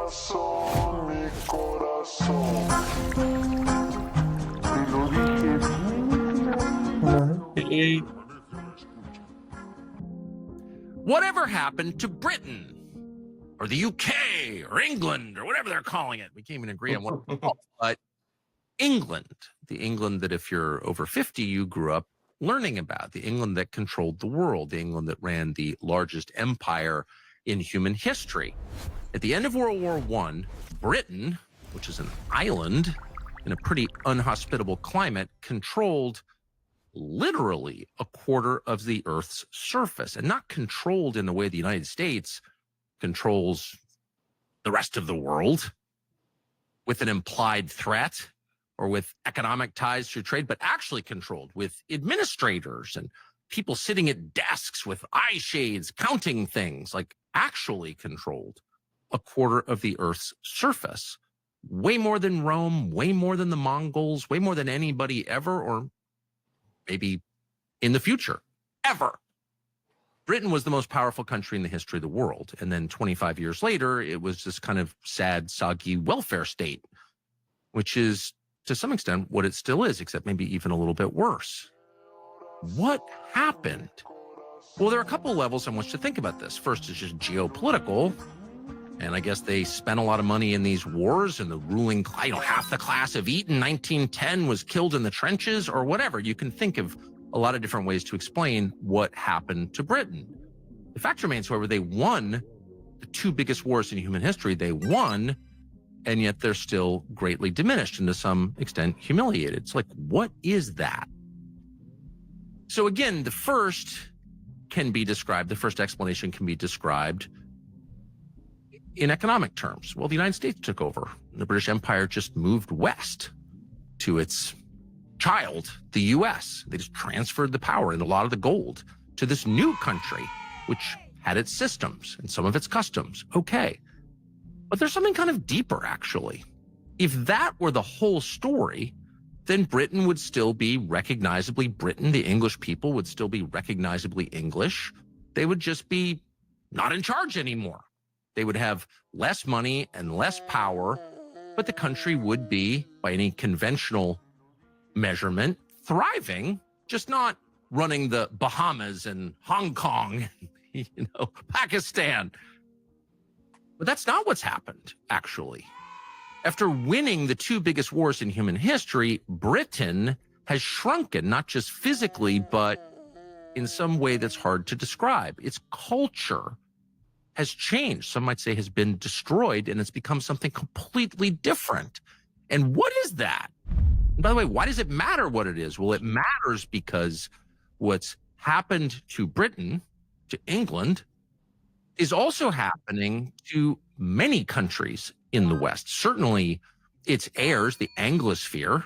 corazón, mi corazón. Te lo dije. Whatever happened to Britain or the UK or England or whatever they're calling it? We can't even agree on what it's called. But England, the England that if you're over 50, you grew up learning about, the England that controlled the world, the England that ran the largest empire in human history. At the end of World War I, Britain, which is an island in a pretty unhospitable climate, controlled literally a quarter of the Earth's surface, and not controlled in the way the United States controls the rest of the world with an implied threat or with economic ties through trade, but actually controlled with administrators and people sitting at desks with eye shades, counting things, like actually controlled a quarter of the Earth's surface. Way more than Rome, way more than the Mongols, way more than anybody ever, or maybe in the future, ever. Britain was the most powerful country in the history of the world. And then 25 years later, it was this kind of sad, soggy welfare state, which is to some extent what it still is, except maybe even a little bit worse. What happened? Well, there are a couple of levels on which to think about this. First is just geopolitical. And I guess they spent a lot of money in these wars, and the ruling, half the class of Eton 1910 was killed in the trenches or whatever. You can think of a lot of different ways to explain what happened to Britain. The fact remains, however, they won the two biggest wars in human history. They won, and yet they're still greatly diminished and to some extent humiliated. It's like, what is that? So again, the first explanation can be described in economic terms. Well, the United States took over. The British Empire just moved west to its child, the U.S. They just transferred the power and a lot of the gold to this new country, which had its systems and some of its customs. Okay. But there's something kind of deeper, actually. If that were the whole story, then Britain would still be recognizably Britain. The English people would still be recognizably English. They would just be not in charge anymore. They would have less money and less power, but the country would be, by any conventional measurement, thriving, just not running the Bahamas and Hong Kong, Pakistan. But that's not what's happened, actually. After winning the two biggest wars in human history, Britain has shrunken, not just physically, but in some way that's hard to describe. Its culture has changed. Some might say has been destroyed, and it's become something completely different. And what is that? And by the way, why does it matter what it is? Well, it matters because what's happened to Britain, to England, is also happening to many countries in the West. Certainly its heirs, the Anglosphere,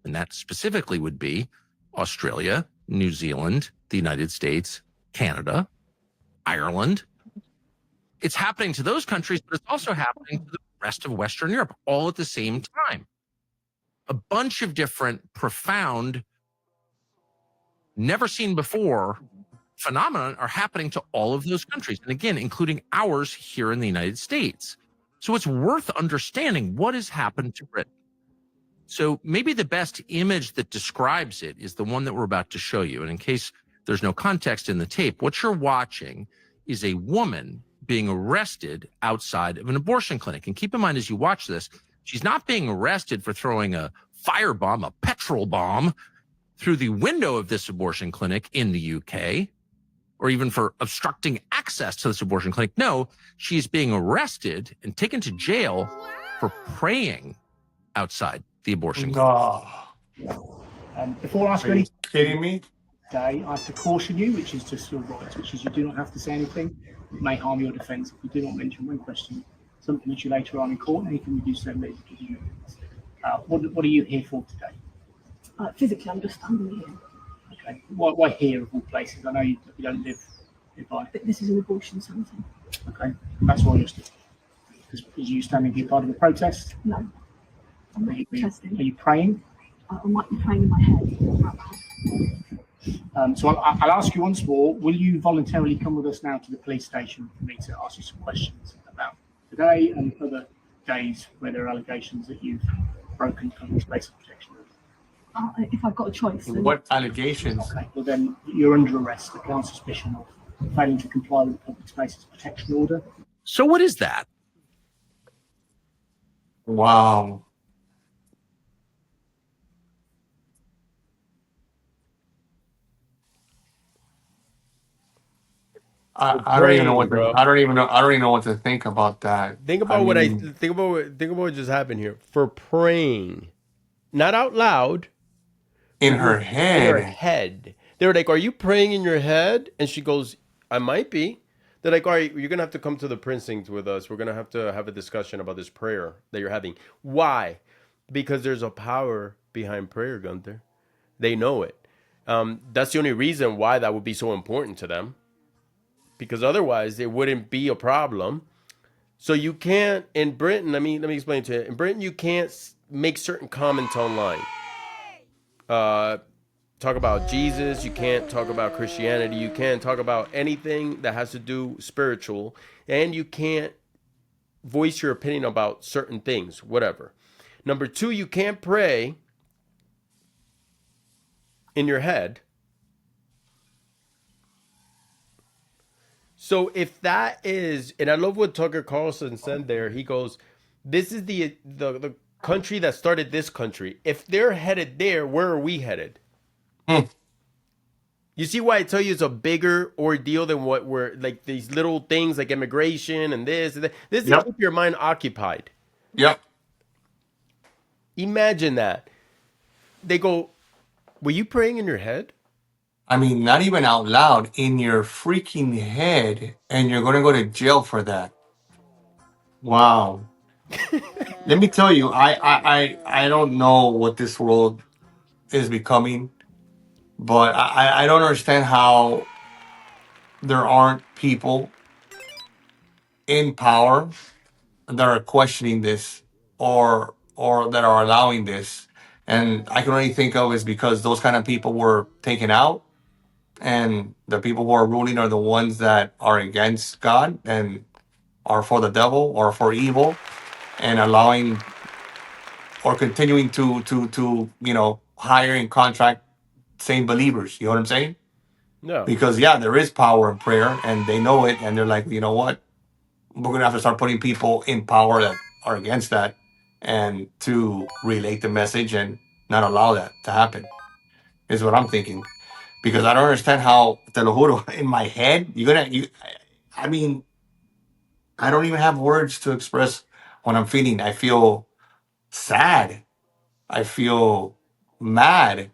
and that specifically would be Australia, New Zealand, the United States, Canada, Ireland. It's happening to those countries, but it's also happening to the rest of Western Europe all at the same time. A bunch of different profound, never seen before phenomena are happening to all of those countries. And again, including ours here in the United States. So it's worth understanding what has happened to Britain. So maybe the best image that describes it is the one that we're about to show you. And in case there's no context in the tape, what you're watching is a woman being arrested outside of an abortion clinic. And keep in mind, as you watch this, she's not being arrested for throwing a firebomb, a petrol bomb through the window of this abortion clinic in the UK, or even for obstructing access to this abortion clinic. No, she's being arrested and taken to jail for praying outside the abortion clinic. Before I ask you anything, Kidding me? today, I have to caution you, which is just your rights, which is you do not have to say anything. It may harm your defence if you do not mention when questioned something that you later on in court, anything you do so may be given evidence. What are you here for today? Physically, I'm just standing here. Okay. Why here of all places? I know you don't live nearby. But this is an abortion centre. Okay. That's why you're still. Is you standing here part of the protest? No. I'm not protesting. Are you praying? I might be praying in my head. So I'll ask you once more, will you voluntarily come with us now to the police station for me to ask you some questions about the today and other days where there are allegations that you've broken public space protection order? If I've got a choice. Then What allegations? Okay, well then you're under arrest upon suspicion of failing to comply with the public spaces protection order. So what is that? Wow. I don't even know what Bro. I don't even know what to think about that. Think about mean, think about what just happened here. For praying, not out loud, in her in her head. head. They were like, "Are you praying in your head?" And she goes, "I might be." They're like, "All right, you're gonna have to come to the precinct with us. We're gonna have to have a discussion about this prayer that you're having." Why? Because there's a power behind prayer, Gunther. They know it. That's the only reason why that would be so important to them. Because otherwise, it wouldn't be a problem. So you can't in Britain. Let me explain to you. In Britain, you can't make certain comments online. Talk about Jesus. You can't talk about Christianity. You can't talk about anything that has to do spiritual, and you can't voice your opinion about certain things. Whatever. Number two, you can't pray in your head. So if that is, and I love what Tucker Carlson said there, he goes, this is the country that started this country. If they're headed there, where are we headed? You see why I tell you it's a bigger ordeal than what we're, like these little things like immigration and this and that. This is to keep your mind occupied. Yep. Imagine that. They go, were you praying in your head? I mean, not even out loud, in your freaking head, and you're going to go to jail for that. Wow. Let me tell you, I don't know what this world is becoming, but I don't understand how there aren't people in power that are questioning this or that are allowing this. And I can only think of is because those kind of people were taken out, and the people who are ruling are the ones that are against God and are for the devil or for evil, and allowing or continuing to hire and contract same believers. You know what I'm saying? No. Because there is power in prayer, and they know it, and they're like, you know what? We're gonna have to start putting people in power that are against that, and to relate the message and not allow that to happen. Is what I'm thinking. Because I don't understand how, te lo juro, in my head, I mean, I don't even have words to express what I'm feeling. I feel sad. I feel mad,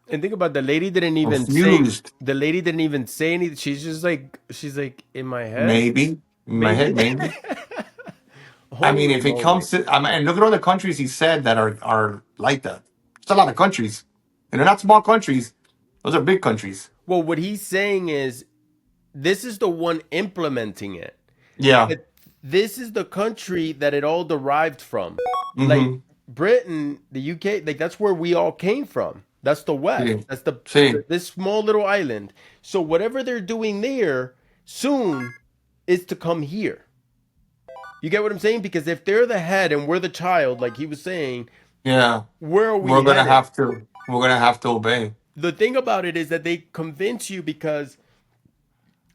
And think about the lady didn't even confused. the lady didn't even say anything. She's like in my head. Maybe. In my head, maybe. I mean, if it comes to, and look at all the countries he said that are like that. It's a lot of countries. And they're not small countries. Those are big countries. Well, what he's saying is this is the one implementing it. Yeah. But this is the country that it all derived from. Mhm. Like Britain, the UK, like that's where we all came from. That's the West. Sí. That's Sí. this small little island. So whatever they're doing there soon is to come here. You get what I'm saying? Because if they're the head and we're the child, like he was saying, Yeah. where are we We're gonna headed? have to obey. The thing about it is that they convince you because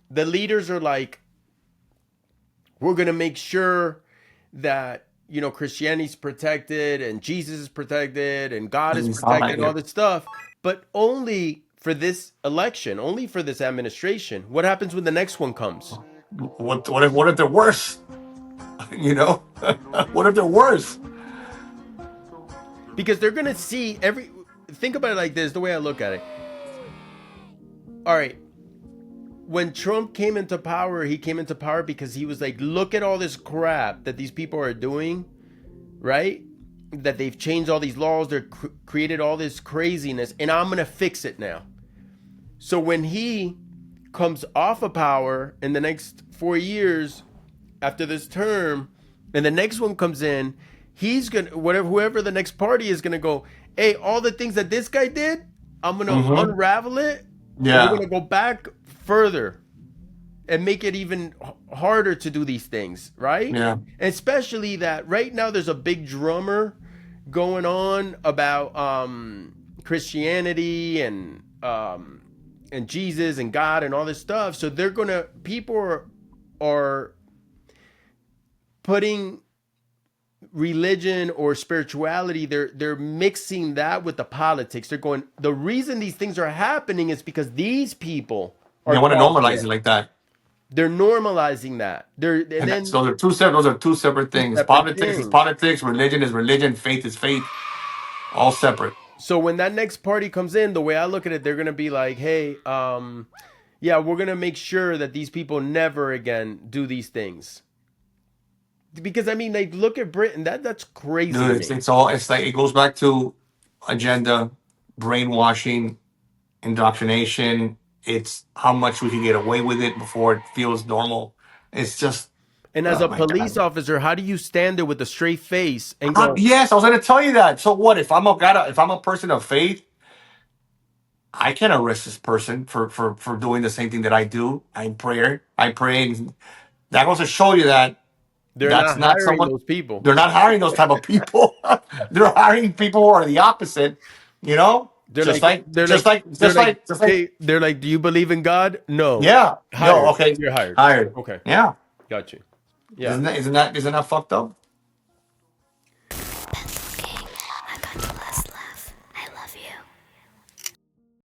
the leaders are like, we're going to make sure that, Christianity's protected and Jesus is protected and God is protected and all this stuff, but only for this election, only for this administration. What happens when the next one comes? What if they're worse? What if they're worse? Because they're going to see think about it like this, the way I look at it. All right. When Trump came into power, he came into power because he was like, look at all this crap that these people are doing, right? That they've changed all these laws, they've created all this craziness, and I'm going to fix it now. So when he comes off of power in the next 4 years after this term, and the next one comes in, he's going to, whoever the next party is going to go, hey, all the things that this guy did, I'm going to unravel it. Yeah. We're going to go back further. and make it even harder to do these things, right? Yeah. Especially that right now there's a big drummer going on about Christianity and Jesus and God and all this stuff. So people are putting religion or spirituality, they're mixing that with the politics. They're going, the reason these things are happening is because these people They want to normalize it like that. They're normalizing that. And then those are two separate things. separate Politics is things. politics, religion is religion, faith is faith. All separate. So when that next party comes in, the way I look at it, they're gonna be like, hey, yeah, we're gonna make sure that these people never again do these things. Because I mean, like, look at Britain. That's crazy. Dude, it's like it goes back to agenda, brainwashing, indoctrination. It's how much we can get away with it before it feels normal. It's just. And as Oh a my police God. officer, how do you stand there with a straight face and go, Yes, I was going to tell you that. So what if I'm a person of faith? I can arrest this person for doing the same thing that I do. I pray. And that goes to show you that they're that's not not hiring someone. those people? They're not hiring those type of people. They're hiring people who are the opposite. You know, They're like, hey, they're like, do you believe in God? No. yeah. Hired. No, okay. You're hired. Hired. Okay. Yeah. Got you. Yeah. Isn't that fucked up?